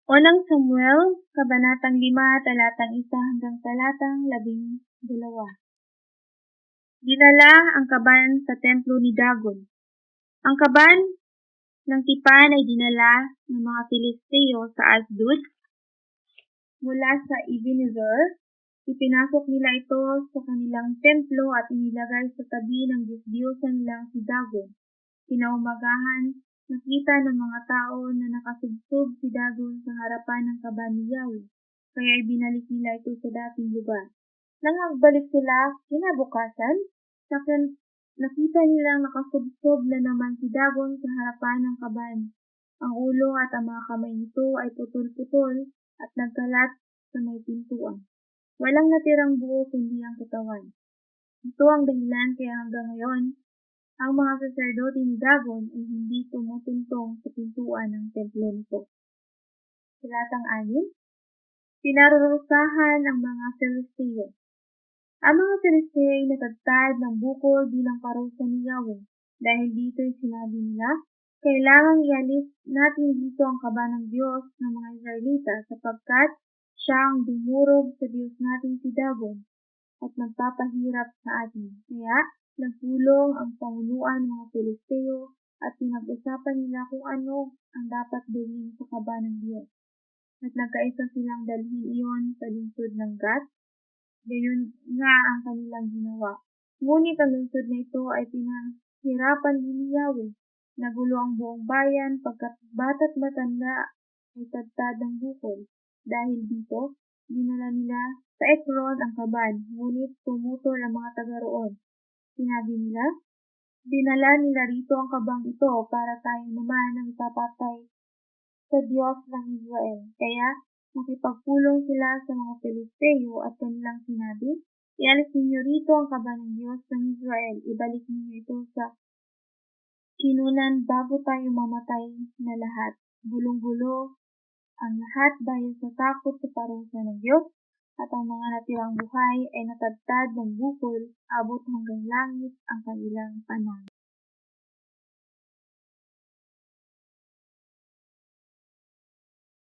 Unang Samuel, Kabanatang 5, talatang 1 hanggang talatang 12. Dinala ang kaban sa templo ni Dagon. Ang kaban ng tipan ay dinala ng mga Filisteo sa Asdod mula sa Ebenezer. Ipinasok nila ito sa kanilang templo at inilagay sa tabi ng Diyos-Diyosan nilang si Dagon. Kinaumagahan, nakita ng mga tao na nakasubsob si Dagon sa harapan ng kaban ni Yahweh, kaya ibinalik nila ito sa dating lugar. Nang magbalik sila kinabukasan, nakita nilang nakasubsob na naman si Dagon sa harapan ng kaban. Ang ulo at ang mga kamay nito ay putol-putol at nagkalat sa may pintuan. Walang natirang buo kundi ang katawan. Ito ang dahilan kaya hanggang ngayon, ang mga saserdote ni Dagon ay hindi tumutuntong sa pintuan ng templo nito. Talatang 6. Pinarurusahan ang mga Filisteo. Ang mga Filisteo ay natagtad ng bukol bilang parusa ni Yahweh. Dahil dito'y sinabi nila, kailangang ialis natin dito ang kaban ng Diyos ng mga Israelita sapagkat siya ang dumurog sa Diyos nating si Dagon at magpapahirap sa atin. Kaya, nagpulong ang pangunuan ng mga Filisteo at pinag-usapan nila kung ano ang dapat gawin sa kaban ng Diyos. At nagkaisa silang dalhin iyon sa lungsod ng Gat. Gayon nga ang kanilang ginawa. Ngunit ang lungsod na ito ay pinahirapan din ni Yahweh. Nagulo ang buong bayan pagkat bata't matanda ay tagtad ng bukol. Dahil dito, dinala nila sa Ekron ang kaban, ngunit tumutol ang mga taga roon. Sinabi nila, dinala nila rito ang kabang ito para tayo naman ang ipapatay sa Diyos ng Israel. Kaya, nakipagpulong sila sa mga Filisteo at kanilang sinabi, ialis ninyo rito ang kaban ng Diyos ng Israel, ibalik ninyo ito sa kinunan bago tayo mamatay na lahat. Gulong-gulo ang lahat dahil sa takot sa parusa ng Diyos, at ang mga natirang buhay ay natagtad ng bukol, abot hanggang langit ang kanilang panahon.